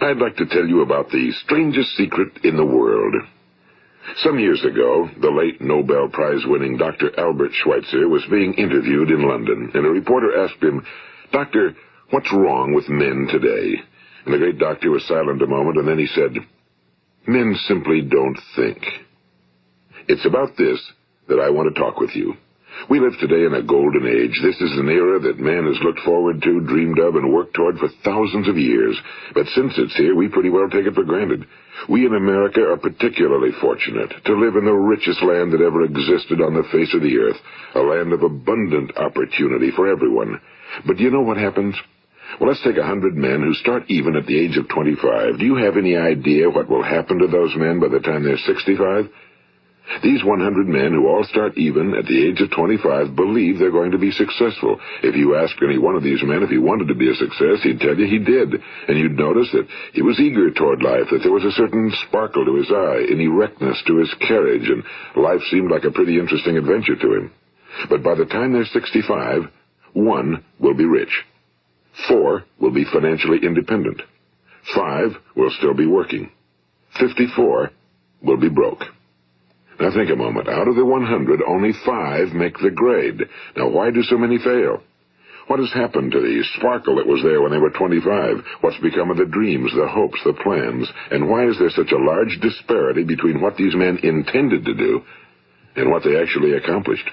I'd like to tell you about the strangest secret in the world. Some years ago, the late Nobel Prize-winning Dr. Albert Schweitzer was being interviewed in London, and a reporter asked him, "Doctor, what's wrong with men today?" And the great doctor was silent a moment, and then he said, "Men simply don't think." It's about this that I want to talk with you. We live today in a golden age. This is an era that man has looked forward to, dreamed of, and worked toward for thousands of years. But since it's here, we pretty well take it for granted. We in America are particularly fortunate to live in the richest land that ever existed on the face of the earth, a land of abundant opportunity for everyone. But do you know what happens? Well, let's take 100 men who start even at the age of 25. Do you have any idea what will happen to those men by the time they're 65? These 100 men who all start even at the age of 25 believe they're going to be successful. If you asked any one of these men if he wanted to be a success, he'd tell you he did. And you'd notice that he was eager toward life, that there was a certain sparkle to his eye, an erectness to his carriage, and life seemed like a pretty interesting adventure to him. But by the time they're 65, 1 will be rich. 4 will be financially independent. 5 will still be working. 54 will be broke. Now think a moment. Out of the 100, only 5 make the grade. Now why do so many fail? What has happened to the sparkle that was there when they were 25? What's become of the dreams, the hopes, the plans? And why is there such a large disparity between what these men intended to do and what they actually accomplished?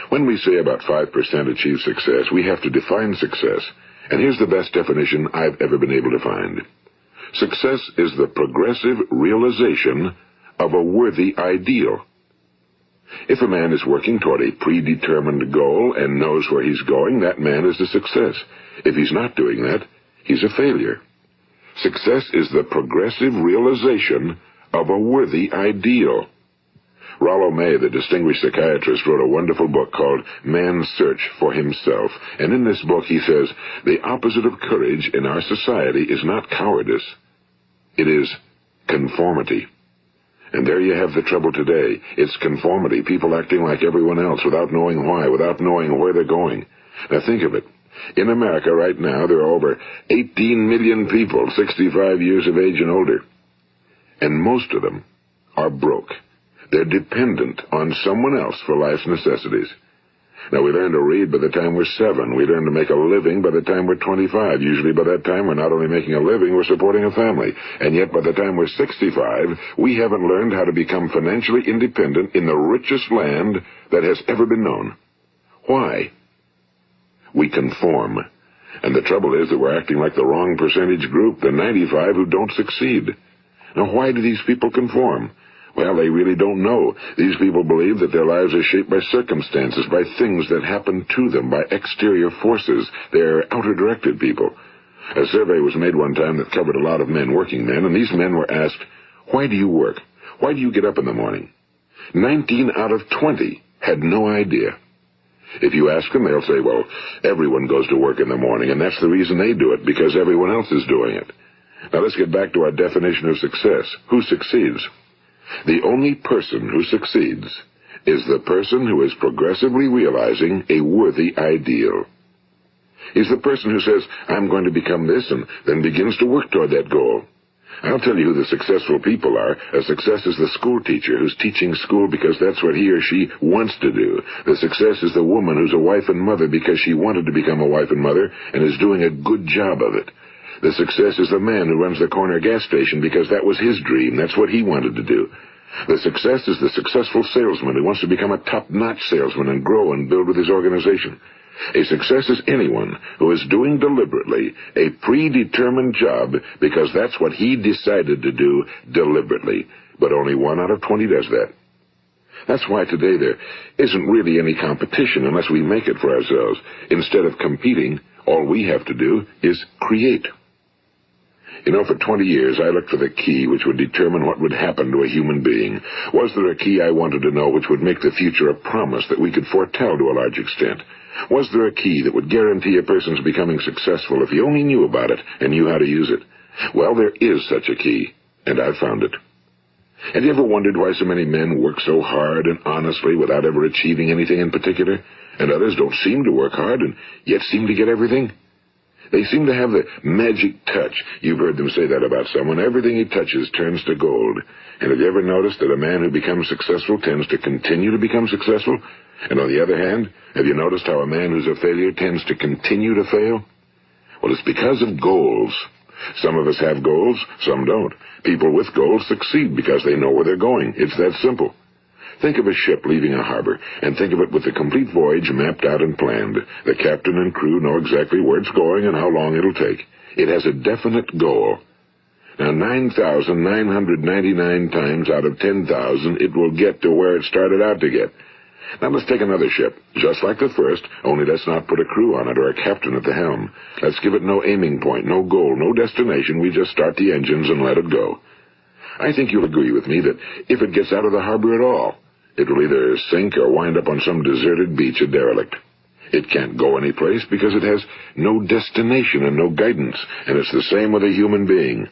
When we say about 5% achieve success, we have to define success. And here's the best definition I've ever been able to find. Success is the progressive realization of a worthy ideal. If a man is working toward a predetermined goal and knows where he's going, that man is a success. If he's not doing that, he's a failure. Success is the progressive realization of a worthy ideal. Rollo May, the distinguished psychiatrist, wrote a wonderful book called Man's Search for Himself. And in this book he says, the opposite of courage in our society is not cowardice. It is conformity. And there you have the trouble today. It's conformity, people acting like everyone else without knowing why, without knowing where they're going. Now think of it. In America right now, there are over 18 million people 65 years of age and older. And most of them are broke. They're dependent on someone else for life's necessities. Now, we learn to read by the time we're 7. We learn to make a living by the time we're 25. Usually by that time, we're not only making a living, we're supporting a family. And yet by the time we're 65, we haven't learned how to become financially independent in the richest land that has ever been known. Why? We conform. And the trouble is that we're acting like the wrong percentage group, the 95 who don't succeed. Now, why do these people conform? Well, they really don't know. These people believe that their lives are shaped by circumstances, by things that happen to them, by exterior forces. They're outer-directed people. A survey was made one time that covered a lot of men, working men, and these men were asked, "Why do you work? Why do you get up in the morning?" 19 out of 20 had no idea. If you ask them, they'll say, well, everyone goes to work in the morning, and that's the reason they do it, because everyone else is doing it. Now let's get back to our definition of success. Who succeeds? The only person who succeeds is the person who is progressively realizing a worthy ideal. He's the person who says, I'm going to become this, and then begins to work toward that goal. I'll tell you who the successful people are. A success is the school teacher who's teaching school because that's what he or she wants to do. The success is the woman who's a wife and mother because she wanted to become a wife and mother and is doing a good job of it. The success is the man who runs the corner gas station because that was his dream. That's what he wanted to do. The success is the successful salesman who wants to become a top-notch salesman and grow and build with his organization. A success is anyone who is doing deliberately a predetermined job because that's what he decided to do deliberately. But only 1 out of 20 does that. That's why today there isn't really any competition unless we make it for ourselves. Instead of competing, all we have to do is create. You know, for 20 years, I looked for the key which would determine what would happen to a human being. Was there a key I wanted to know which would make the future a promise that we could foretell to a large extent? Was there a key that would guarantee a person's becoming successful if he only knew about it and knew how to use it? Well, there is such a key, and I've found it. Have you ever wondered why so many men work so hard and honestly without ever achieving anything in particular, and others don't seem to work hard and yet seem to get everything? They seem to have the magic touch. You've heard them say that about someone. Everything he touches turns to gold. And have you ever noticed that a man who becomes successful tends to continue to become successful? And on the other hand, have you noticed how a man who's a failure tends to continue to fail? Well, it's because of goals. Some of us have goals, some don't. People with goals succeed because they know where they're going. It's that simple. Think of a ship leaving a harbor, and think of it with the complete voyage mapped out and planned. The captain and crew know exactly where it's going and how long it'll take. It has a definite goal. Now, 9,999 times out of 10,000, it will get to where it started out to get. Now let's take another ship, just like the first, only let's not put a crew on it or a captain at the helm. Let's give it no aiming point, no goal, no destination. We just start the engines and let it go. I think you'll agree with me that if it gets out of the harbor at all, it will either sink or wind up on some deserted beach, a derelict. It can't go anyplace because it has no destination and no guidance, and it's the same with a human being.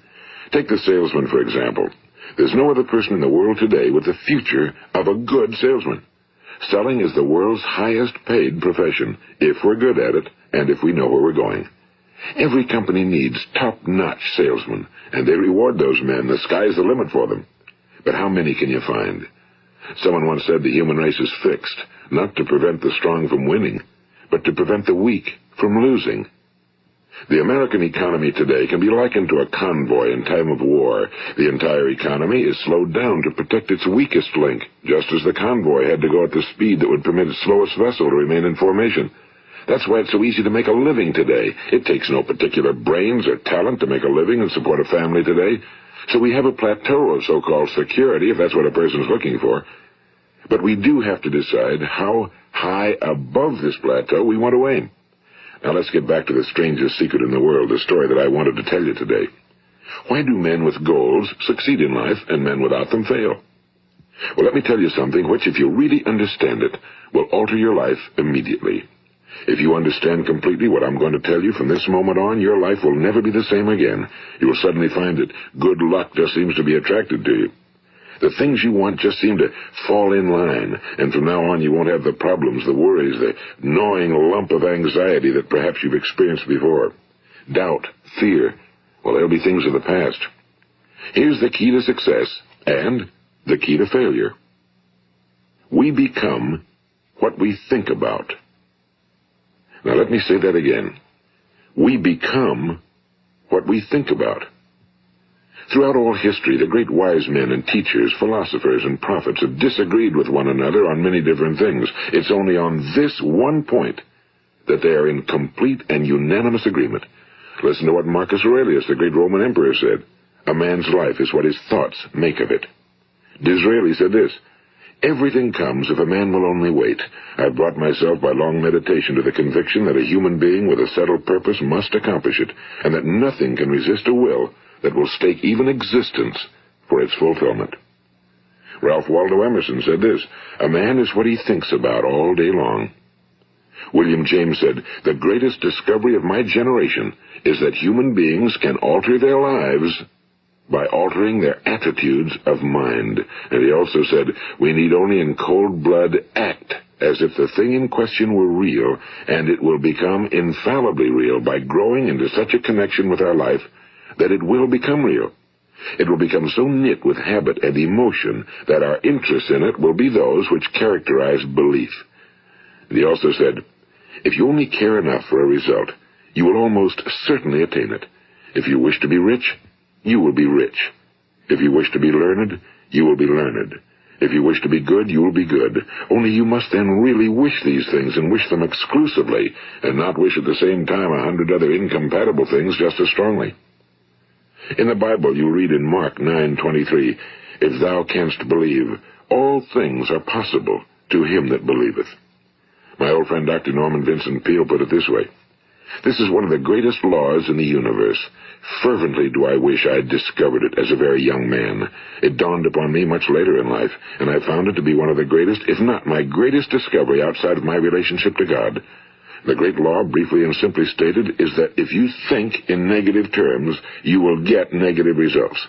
Take the salesman, for example. There's no other person in the world today with the future of a good salesman. Selling is the world's highest paid profession, if we're good at it and if we know where we're going. Every company needs top-notch salesmen, and they reward those men. The sky's the limit for them. But how many can you find? Someone once said the human race is fixed, not to prevent the strong from winning, but to prevent the weak from losing. The American economy today can be likened to a convoy in time of war. The entire economy is slowed down to protect its weakest link, just as the convoy had to go at the speed that would permit its slowest vessel to remain in formation. That's why it's so easy to make a living today. It takes no particular brains or talent to make a living and support a family today. So we have a plateau of so-called security, if that's what a person's looking for. But we do have to decide how high above this plateau we want to aim. Now let's get back to the strangest secret in the world, the story that I wanted to tell you today. Why do men with goals succeed in life and men without them fail? Well, let me tell you something which, if you really understand it, will alter your life immediately. If you understand completely what I'm going to tell you from this moment on, your life will never be the same again. You will suddenly find that good luck just seems to be attracted to you. The things you want just seem to fall in line, and from now on you won't have the problems, the worries, the gnawing lump of anxiety that perhaps you've experienced before. Doubt, fear, well, they'll be things of the past. Here's the key to success and the key to failure. We become what we think about. Now let me say that again. We become what we think about. Throughout all history, the great wise men and teachers, philosophers and prophets have disagreed with one another on many different things. It's only on this one point that they are in complete and unanimous agreement. Listen to what Marcus Aurelius, the great Roman emperor, said. A man's life is what his thoughts make of it. Disraeli said this, everything comes if a man will only wait. I've brought myself by long meditation to the conviction that a human being with a settled purpose must accomplish it, and that nothing can resist a will that will stake even existence for its fulfillment. Ralph Waldo Emerson said this, a man is what he thinks about all day long. William James said, the greatest discovery of my generation is that human beings can alter their lives by altering their attitudes of mind. And he also said, we need only in cold blood act as if the thing in question were real, and it will become infallibly real by growing into such a connection with our life that it will become real. It will become so knit with habit and emotion that our interest in it will be those which characterize belief. And he also said, if you only care enough for a result, you will almost certainly attain it. If you wish to be rich, you will be rich. If you wish to be learned, you will be learned. If you wish to be good, you will be good. Only you must then really wish these things and wish them exclusively, and not wish at the same time 100 other incompatible things just as strongly. In the Bible, you read in Mark 9:23, if thou canst believe, all things are possible to him that believeth. My old friend Dr. Norman Vincent Peale put it this way, this is one of the greatest laws in the universe. Fervently do I wish I had discovered it as a very young man. It dawned upon me much later in life, and I found it to be one of the greatest, if not my greatest discovery outside of my relationship to God. The great law, briefly and simply stated, is that if you think in negative terms, you will get negative results.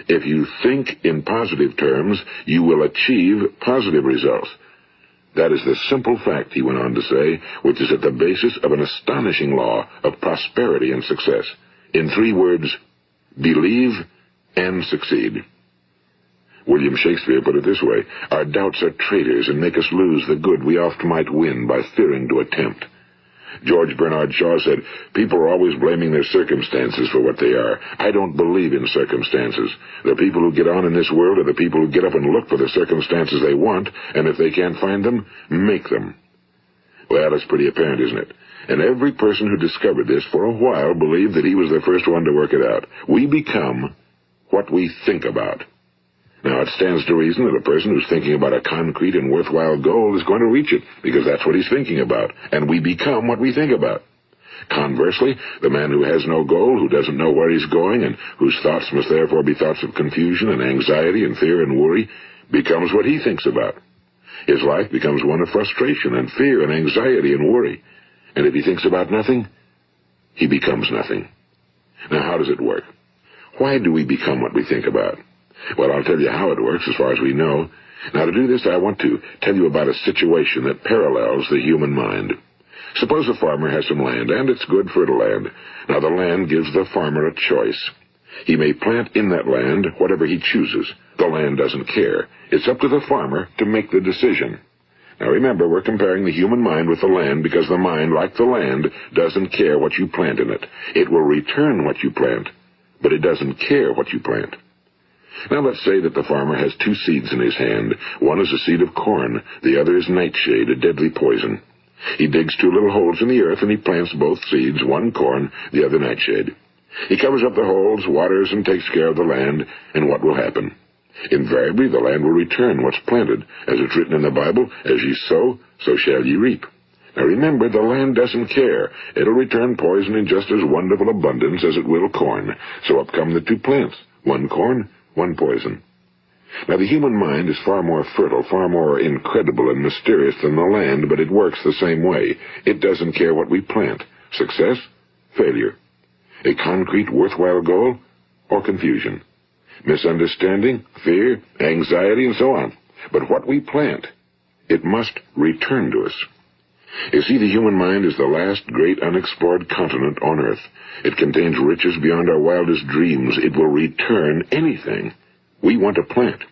If you think in positive terms, you will achieve positive results. That is the simple fact, he went on to say, which is at the basis of an astonishing law of prosperity and success. In 3 words, believe and succeed. William Shakespeare put it this way: our doubts are traitors and make us lose the good we oft might win by fearing to attempt. George Bernard Shaw said, people are always blaming their circumstances for what they are. I don't believe in circumstances. The people who get on in this world are the people who get up and look for the circumstances they want, and if they can't find them, make them. Well, it's pretty apparent, isn't it? And every person who discovered this for a while believed that he was the first one to work it out. We become what we think about. Now, it stands to reason that a person who's thinking about a concrete and worthwhile goal is going to reach it, because that's what he's thinking about, and we become what we think about. Conversely, the man who has no goal, who doesn't know where he's going, and whose thoughts must therefore be thoughts of confusion and anxiety and fear and worry, becomes what he thinks about. His life becomes one of frustration and fear and anxiety and worry. And if he thinks about nothing, he becomes nothing. Now, how does it work? Why do we become what we think about? Well, I'll tell you how it works as far as we know. Now, to do this, I want to tell you about a situation that parallels the human mind. Suppose a farmer has some land, and it's good fertile land. Now, the land gives the farmer a choice. He may plant in that land whatever he chooses. The land doesn't care. It's up to the farmer to make the decision. Now, remember, we're comparing the human mind with the land because the mind, like the land, doesn't care what you plant in it. It will return what you plant, but it doesn't care what you plant. Now, let's say that the farmer has 2 seeds in his hand. One is a seed of corn. The other is nightshade, a deadly poison. He digs 2 little holes in the earth, and he plants both seeds, one corn, the other nightshade. He covers up the holes, waters, and takes care of the land, and what will happen? Invariably, the land will return what's planted. As it's written in the Bible, as ye sow, so shall ye reap. Now remember, the land doesn't care. It'll return poison in just as wonderful abundance as it will corn. So up come the 2 plants, one corn, one poison. Now, the human mind is far more fertile, far more incredible and mysterious than the land, but it works the same way. It doesn't care what we plant. Success, failure. A concrete, worthwhile goal, or confusion. Misunderstanding, fear, anxiety, and so on. But what we plant, it must return to us. You see, the human mind is the last great unexplored continent on Earth. It contains riches beyond our wildest dreams. It will return anything we want to plant.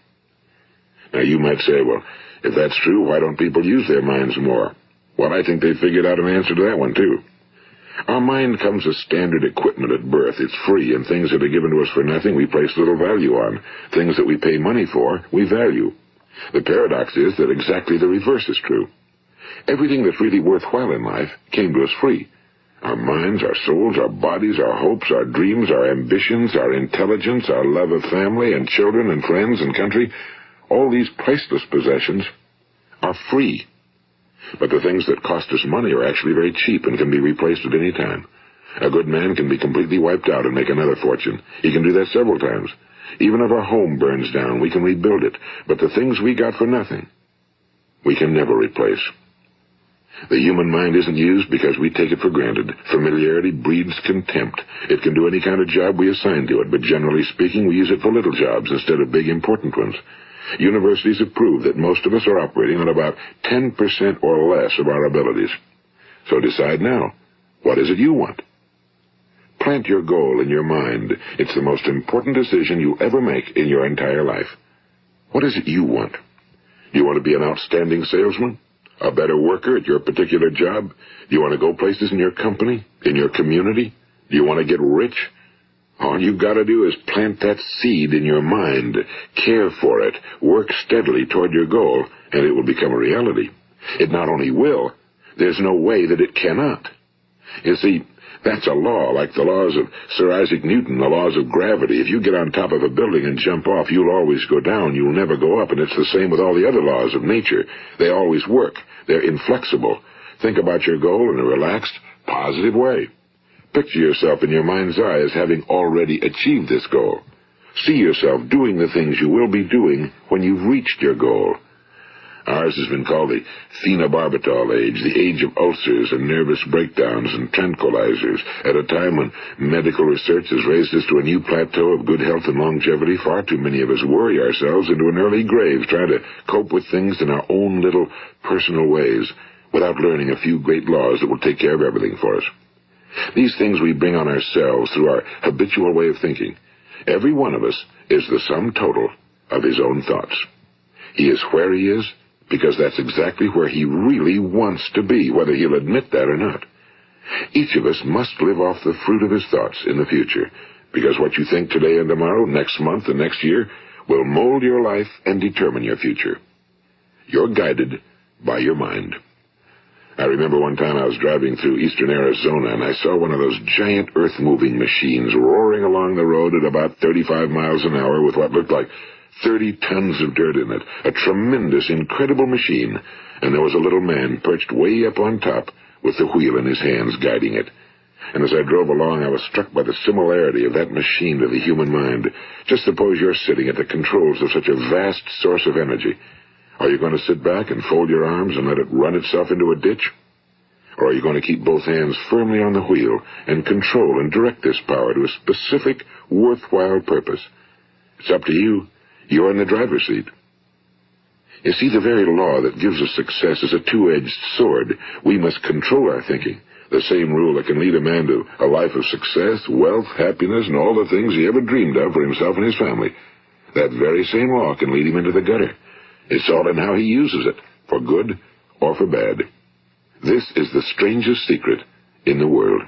Now, you might say, well, if that's true, why don't people use their minds more? Well, I think they figured out an answer to that one, too. Our mind comes as standard equipment at birth. It's free, and things that are given to us for nothing we place little value on. Things that we pay money for, we value. The paradox is that exactly the reverse is true. Everything that's really worthwhile in life came to us free. Our minds, our souls, our bodies, our hopes, our dreams, our ambitions, our intelligence, our love of family and children and friends and country, all these priceless possessions are free. But the things that cost us money are actually very cheap and can be replaced at any time. A good man can be completely wiped out and make another fortune. He can do that several times. Even if our home burns down, we can rebuild it. But the things we got for nothing, we can never replace. The human mind isn't used because we take it for granted. Familiarity breeds contempt. It can do any kind of job we assign to it, but generally speaking, we use it for little jobs instead of big, important ones. Universities have proved that most of us are operating on about 10% or less of our abilities. So decide now, what is it you want? Plant your goal in your mind. It's the most important decision you'll ever make in your entire life. What is it you want? Do you want to be an outstanding salesman? A better worker at your particular job? Do you want to go places in your company, in your community? Do you want to get rich? All you've got to do is plant that seed in your mind, care for it, work steadily toward your goal, and it will become a reality. It not only will, there's no way that it cannot. You see, that's a law, like the laws of Sir Isaac Newton, the laws of gravity. If you get on top of a building and jump off, you'll always go down. You'll never go up, and it's the same with all the other laws of nature. They always work. They're inflexible. Think about your goal in a relaxed, positive way. Picture yourself in your mind's eye as having already achieved this goal. See yourself doing the things you will be doing when you've reached your goal. Ours has been called the phenobarbital age, the age of ulcers and nervous breakdowns and tranquilizers. At a time when medical research has raised us to a new plateau of good health and longevity, far too many of us worry ourselves into an early grave trying to cope with things in our own little personal ways without learning a few great laws that will take care of everything for us. These things we bring on ourselves through our habitual way of thinking. Every one of us is the sum total of his own thoughts. He is where he is because that's exactly where he really wants to be, whether he'll admit that or not. Each of us must live off the fruit of his thoughts in the future, because what you think today and tomorrow, next month and next year, will mold your life and determine your future. You're guided by your mind. I remember one time I was driving through eastern Arizona, and I saw one of those giant earth-moving machines roaring along the road at about 35 miles an hour with what looked like 30 tons of dirt in it. A tremendous, incredible machine, and there was a little man perched way up on top with the wheel in his hands guiding it. And as I drove along, I was struck by the similarity of that machine to the human mind. Just suppose you're sitting at the controls of such a vast source of energy. Are you going to sit back and fold your arms and let it run itself into a ditch? Or are you going to keep both hands firmly on the wheel and control and direct this power to a specific, worthwhile purpose? It's up to you. You're in the driver's seat. You see, the very law that gives us success is a two-edged sword. We must control our thinking. The same rule that can lead a man to a life of success, wealth, happiness, and all the things he ever dreamed of for himself and his family. That very same law can lead him into the gutter. It's all in how he uses it, for good or for bad. This is the strangest secret in the world.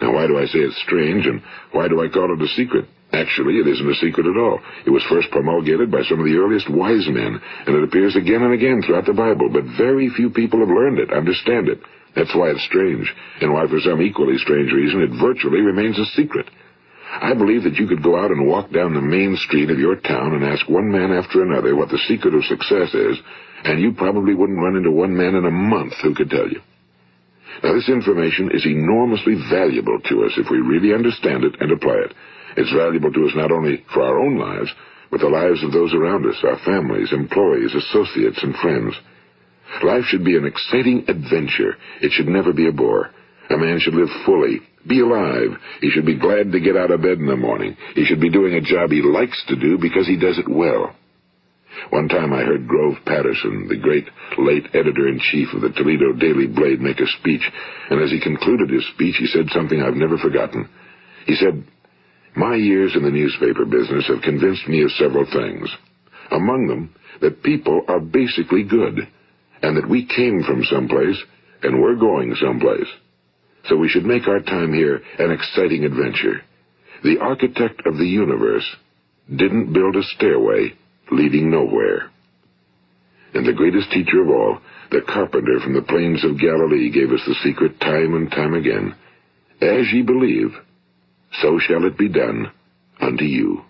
Now, why do I say it's strange, and why do I call it a secret? Actually, it isn't a secret at all. It was first promulgated by some of the earliest wise men, and it appears again and again throughout the Bible, but very few people have learned it, understand it. That's why it's strange, and why for some equally strange reason it virtually remains a secret. I believe that you could go out and walk down the main street of your town and ask one man after another what the secret of success is, and you probably wouldn't run into one man in a month who could tell you. Now, this information is enormously valuable to us if we really understand it and apply it. It's valuable to us not only for our own lives, but the lives of those around us, our families, employees, associates, and friends. Life should be an exciting adventure. It should never be a bore. A man should live fully, be alive. He should be glad to get out of bed in the morning. He should be doing a job he likes to do because he does it well. One time I heard Grove Patterson, the great late editor-in-chief of the Toledo Daily Blade, make a speech, and as he concluded his speech, he said something I've never forgotten. He said, "My years in the newspaper business have convinced me of several things. Among them, that people are basically good, and that we came from someplace, and we're going someplace. So we should make our time here an exciting adventure. The architect of the universe didn't build a stairway leading nowhere." And the greatest teacher of all, the carpenter from the plains of Galilee, gave us the secret time and time again. As ye believe, so shall it be done unto you.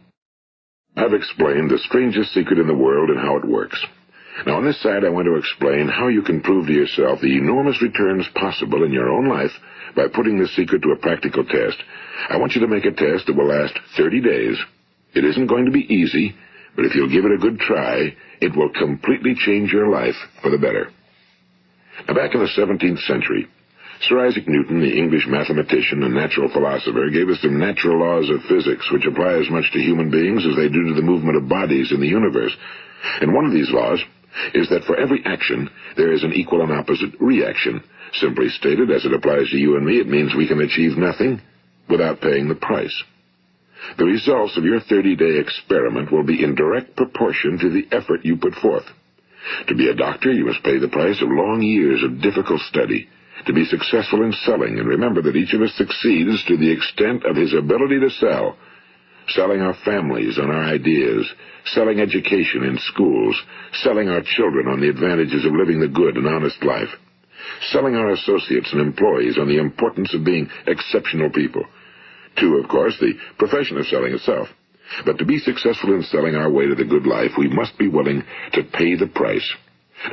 I've explained the strangest secret in the world and how it works. Now, on this side, I want to explain how you can prove to yourself the enormous returns possible in your own life by putting this secret to a practical test. I want you to make a test that will last 30 days. It isn't going to be easy, but if you'll give it a good try, it will completely change your life for the better. Now, back in the 17th century, Sir Isaac Newton, the English mathematician and natural philosopher, gave us some natural laws of physics which apply as much to human beings as they do to the movement of bodies in the universe. And one of these laws is that for every action, there is an equal and opposite reaction. Simply stated, as it applies to you and me, it means we can achieve nothing without paying the price. The results of your 30-day experiment will be in direct proportion to the effort you put forth. To be a doctor, you must pay the price of long years of difficult study. To be successful in selling, and remember that each of us succeeds to the extent of his ability to sell. Selling our families on our ideas, selling education in schools, selling our children on the advantages of living the good and honest life, selling our associates and employees on the importance of being exceptional people. To, of course, the profession of selling itself. But to be successful in selling our way to the good life, we must be willing to pay the price.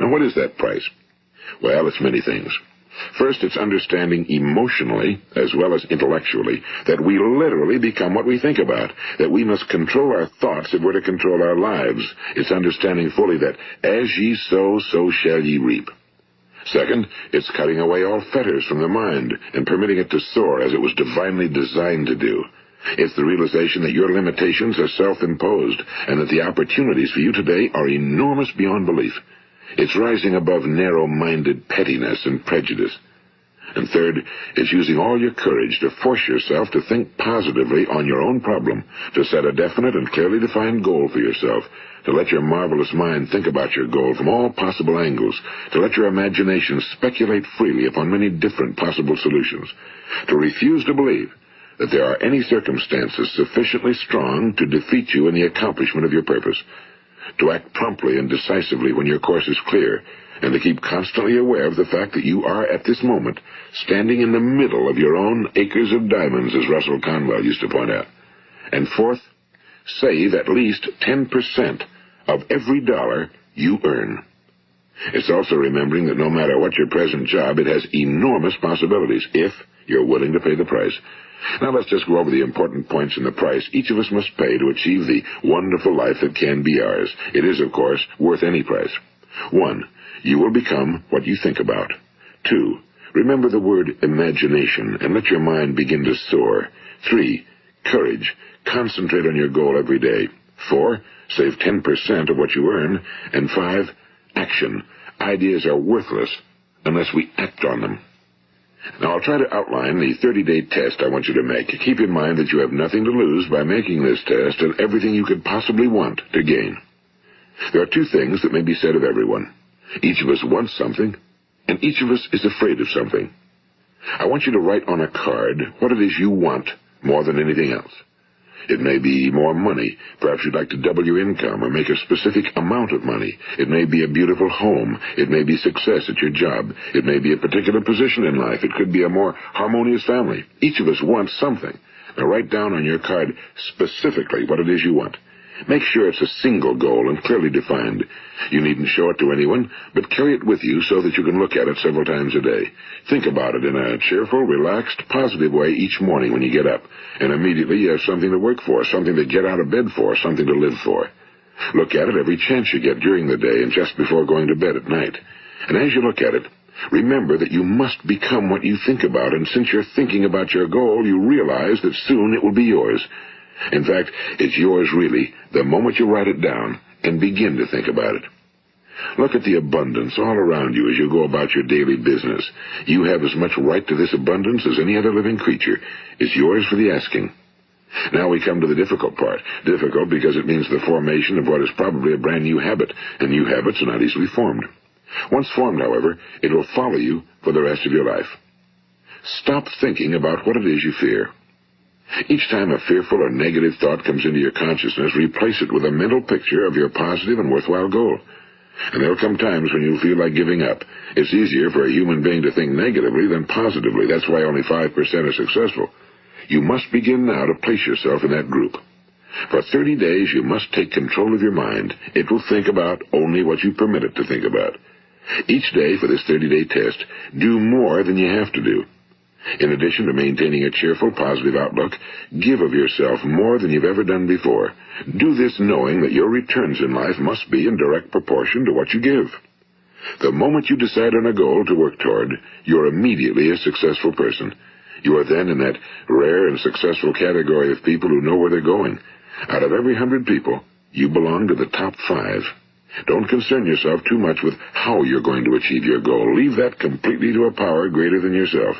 And what is that price? Well, it's many things. First, it's understanding emotionally, as well as intellectually, that we literally become what we think about, that we must control our thoughts if we're to control our lives. It's understanding fully that as ye sow, so shall ye reap. Second, it's cutting away all fetters from the mind and permitting it to soar as it was divinely designed to do. It's the realization that your limitations are self-imposed and that the opportunities for you today are enormous beyond belief. It's rising above narrow-minded pettiness and prejudice. And third, it's using all your courage to force yourself to think positively on your own problem, to set a definite and clearly defined goal for yourself, to let your marvelous mind think about your goal from all possible angles, to let your imagination speculate freely upon many different possible solutions, to refuse to believe that there are any circumstances sufficiently strong to defeat you in the accomplishment of your purpose, to act promptly and decisively when your course is clear, and to keep constantly aware of the fact that you are, at this moment, standing in the middle of your own acres of diamonds, as Russell Conwell used to point out. And fourth, save at least 10% of every dollar you earn. It's also remembering that no matter what your present job, it has enormous possibilities, if you're willing to pay the price. Now let's just go over the important points in the price each of us must pay to achieve the wonderful life that can be ours. It is, of course, worth any price. 1. You will become what you think about. 2. Remember the word imagination and let your mind begin to soar. 3. Courage. Concentrate on your goal every day. 4. Save 10% of what you earn. And 5. Action. Ideas are worthless unless we act on them. Now, I'll try to outline the 30-day test I want you to make. Keep in mind that you have nothing to lose by making this test and everything you could possibly want to gain. There are two things that may be said of everyone. Each of us wants something, and each of us is afraid of something. I want you to write on a card what it is you want more than anything else. It may be more money. Perhaps you'd like to double your income or make a specific amount of money. It may be a beautiful home. It may be success at your job. It may be a particular position in life. It could be a more harmonious family. Each of us wants something. Now write down on your card specifically what it is you want. Make sure it's a single goal and clearly defined. You needn't show it to anyone, but carry it with you so that you can look at it several times a day. Think about it in a cheerful, relaxed, positive way each morning when you get up, and immediately you have something to work for, something to get out of bed for, something to live for. Look at it every chance you get during the day and just before going to bed at night. And as you look at it, remember that you must become what you think about, and since you're thinking about your goal, you realize that soon it will be yours. In fact, it's yours really the moment you write it down and begin to think about it. Look at the abundance all around you as you go about your daily business. You have as much right to this abundance as any other living creature. It's yours for the asking. Now we come to the difficult part. Difficult because it means the formation of what is probably a brand new habit, and new habits are not easily formed. Once formed, however, it will follow you for the rest of your life. Stop thinking about what it is you fear. Each time a fearful or negative thought comes into your consciousness, replace it with a mental picture of your positive and worthwhile goal. And there'll come times when you'll feel like giving up. It's easier for a human being to think negatively than positively. That's why only 5% are successful. You must begin now to place yourself in that group. For 30 days, you must take control of your mind. It will think about only what you permit it to think about. Each day for this 30-day test, do more than you have to do. In addition to maintaining a cheerful, positive outlook, give of yourself more than you've ever done before. Do this knowing that your returns in life must be in direct proportion to what you give. The moment you decide on a goal to work toward, you're immediately a successful person. You are then in that rare and successful category of people who know where they're going. Out of every 100 people, you belong to the top 5. Don't concern yourself too much with how you're going to achieve your goal. Leave that completely to a power greater than yourself.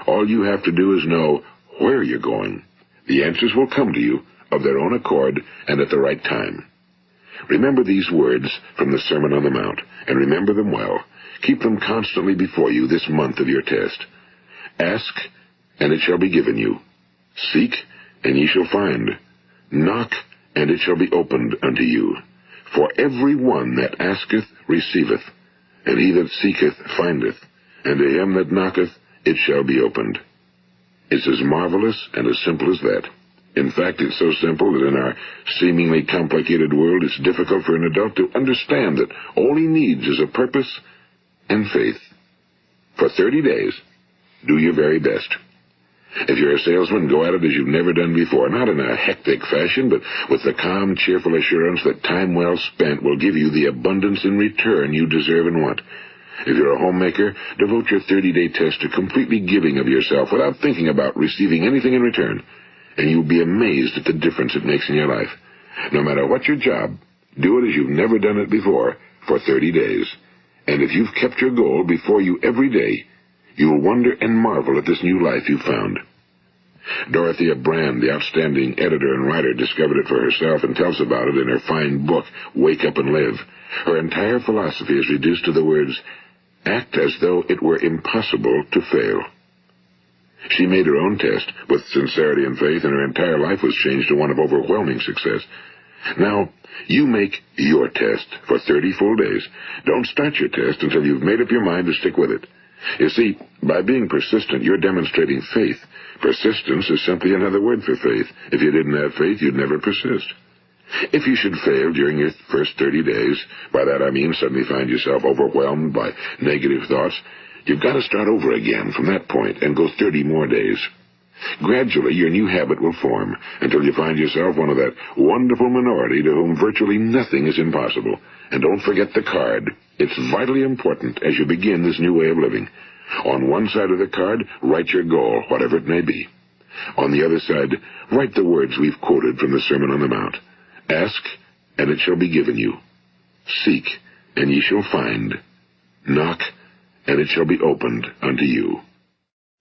All you have to do is know where you're going. The answers will come to you of their own accord and at the right time. Remember these words from the Sermon on the Mount, and remember them well. Keep them constantly before you this month of your test. Ask, and it shall be given you. Seek, and ye shall find. Knock, and it shall be opened unto you. For every one that asketh receiveth, and he that seeketh findeth, and to him that knocketh it shall be opened. It's as marvelous and as simple as that. In fact, it's so simple that in our seemingly complicated world, it's difficult for an adult to understand that all he needs is a purpose and faith. For 30 days, do your very best. If you're a salesman, go at it as you've never done before, not in a hectic fashion, but with the calm, cheerful assurance that time well spent will give you the abundance in return you deserve and want. If you're a homemaker, devote your 30-day test to completely giving of yourself without thinking about receiving anything in return, and you'll be amazed at the difference it makes in your life. No matter what your job, do it as you've never done it before for 30 days. And if you've kept your goal before you every day, you'll wonder and marvel at this new life you've found. Dorothea Brand, the outstanding editor and writer, discovered it for herself and tells about it in her fine book, Wake Up and Live. Her entire philosophy is reduced to the words, act as though it were impossible to fail. She made her own test with sincerity and faith, and her entire life was changed to one of overwhelming success. Now, you make your test for 30 full days. Don't start your test until you've made up your mind to stick with it. You see, by being persistent, you're demonstrating faith. Persistence is simply another word for faith. If you didn't have faith, you'd never persist. If you should fail during your first 30 days, by that I mean suddenly find yourself overwhelmed by negative thoughts, you've got to start over again from that point and go 30 more days. Gradually, your new habit will form until you find yourself one of that wonderful minority to whom virtually nothing is impossible. And don't forget the card. It's vitally important as you begin this new way of living. On one side of the card, write your goal, whatever it may be. On the other side, write the words we've quoted from the Sermon on the Mount. Ask, and it shall be given you. Seek, and ye shall find. Knock, and it shall be opened unto you.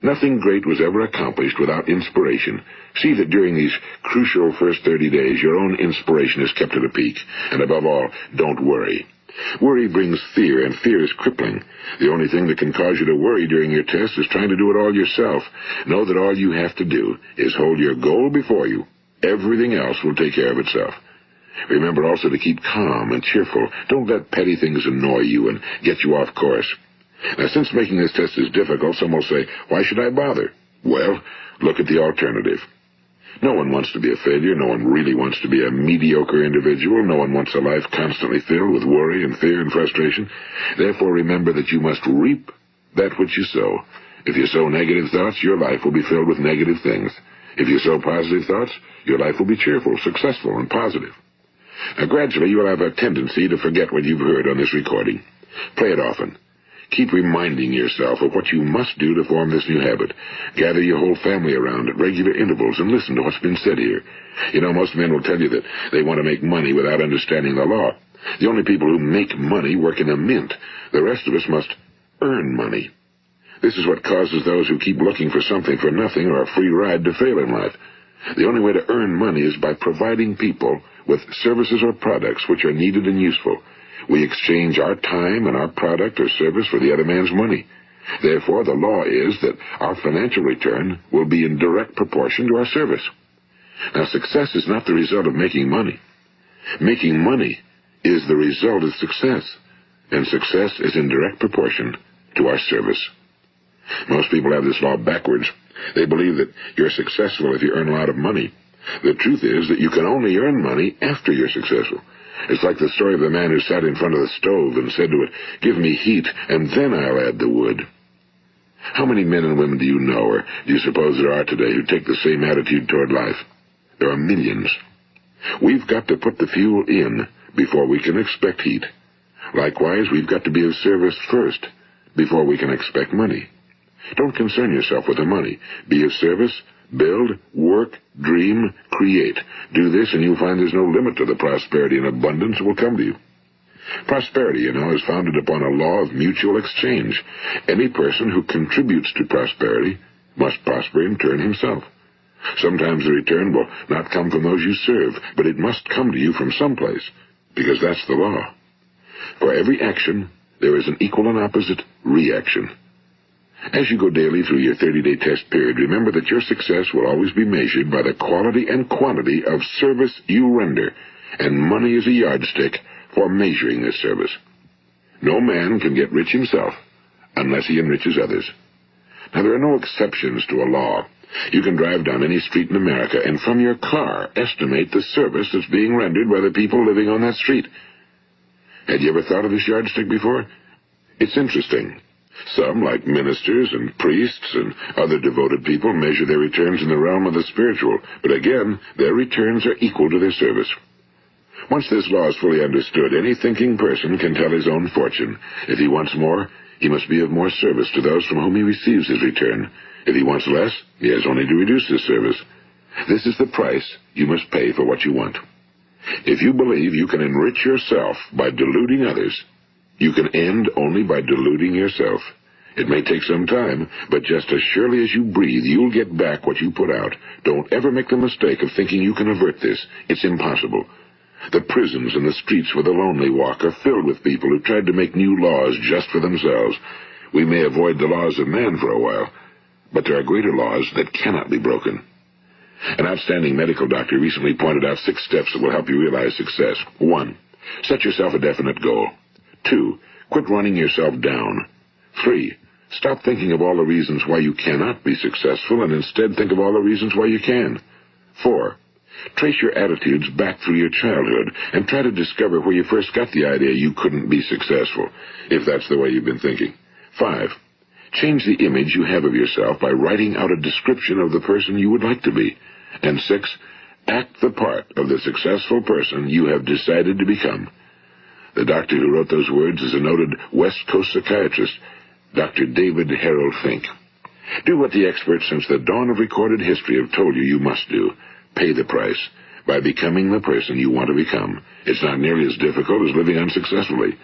Nothing great was ever accomplished without inspiration. See that during these crucial first 30 days, your own inspiration is kept at a peak. And above all, don't worry. Worry brings fear, and fear is crippling. The only thing that can cause you to worry during your test is trying to do it all yourself. Know that all you have to do is hold your goal before you. Everything else will take care of itself. Remember also to keep calm and cheerful. Don't let petty things annoy you and get you off course. Now, since making this test is difficult, some will say, why should I bother? Well, look at the alternative. No one wants to be a failure. No one really wants to be a mediocre individual. No one wants a life constantly filled with worry and fear and frustration. Therefore, remember that you must reap that which you sow. If you sow negative thoughts, your life will be filled with negative things. If you sow positive thoughts, your life will be cheerful, successful, and positive. Now, gradually, you will have a tendency to forget what you've heard on this recording. Play it often. Keep reminding yourself of what you must do to form this new habit. Gather your whole family around at regular intervals and listen to what's been said here. You know, most men will tell you that they want to make money without understanding the law. The only people who make money work in a mint. The rest of us must earn money. This is what causes those who keep looking for something for nothing or a free ride to fail in life. The only way to earn money is by providing people with services or products which are needed and useful. We exchange our time and our product or service for the other man's money. Therefore, the law is that our financial return will be in direct proportion to our service. Now, success is not the result of making money. Making money is the result of success, and success is in direct proportion to our service. Most people have this law backwards. They believe that you're successful if you earn a lot of money. The truth is that you can only earn money after you're successful. It's like the story of the man who sat in front of the stove and said to it, give me heat, and then I'll add the wood. How many men and women do you know, or do you suppose there are today, who take the same attitude toward life? There are millions. We've got to put the fuel in before we can expect heat. Likewise, we've got to be of service first before we can expect money. Don't concern yourself with the money. Be of service, build, work, dream, create. Do this, and you'll find there's no limit to the prosperity and abundance that will come to you. Prosperity, you know, is founded upon a law of mutual exchange. Any person who contributes to prosperity must prosper in turn himself. Sometimes the return will not come from those you serve, but it must come to you from someplace, because that's the law. For every action, there is an equal and opposite reaction. As you go daily through your 30-day test period, remember that your success will always be measured by the quality and quantity of service you render, and money is a yardstick for measuring this service. No man can get rich himself unless he enriches others. Now, there are no exceptions to a law. You can drive down any street in America and from your car estimate the service that's being rendered by the people living on that street. Had you ever thought of this yardstick before? It's interesting. Some, like ministers and priests and other devoted people, measure their returns in the realm of the spiritual, but again, their returns are equal to their service. Once this law is fully understood, any thinking person can tell his own fortune. If he wants more, he must be of more service to those from whom he receives his return. If he wants less, he has only to reduce his service. This is the price you must pay for what you want. If you believe you can enrich yourself by deluding others, you can end only by deluding yourself. It may take some time, but just as surely as you breathe, you'll get back what you put out. Don't ever make the mistake of thinking you can avert this. It's impossible. The prisons and the streets where the lonely walk are filled with people who tried to make new laws just for themselves. We may avoid the laws of man for a while, but there are greater laws that cannot be broken. An outstanding medical doctor recently pointed out 6 steps that will help you realize success. 1. Set yourself a definite goal. 2. Quit running yourself down. 3. Stop thinking of all the reasons why you cannot be successful and instead think of all the reasons why you can. 4. Trace your attitudes back through your childhood and try to discover where you first got the idea you couldn't be successful, if that's the way you've been thinking. 5. Change the image you have of yourself by writing out a description of the person you would like to be. And 6. Act the part of the successful person you have decided to become. The doctor who wrote those words is a noted West Coast psychiatrist, Dr. David Harold Fink. Do what the experts since the dawn of recorded history have told you you must do. Pay the price by becoming the person you want to become. It's not nearly as difficult as living unsuccessfully.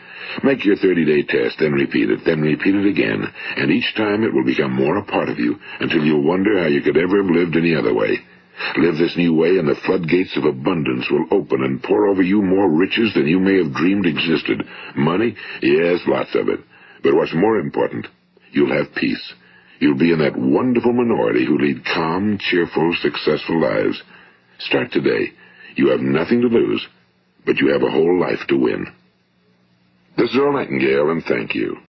Make your 30-day test, then repeat it again, and each time it will become more a part of you until you'll wonder how you could ever have lived any other way. Live this new way and the floodgates of abundance will open and pour over you more riches than you may have dreamed existed. Money? Yes, lots of it. But what's more important, you'll have peace. You'll be in that wonderful minority who lead calm, cheerful, successful lives. Start today. You have nothing to lose, but you have a whole life to win. This is Earl Nightingale, and thank you.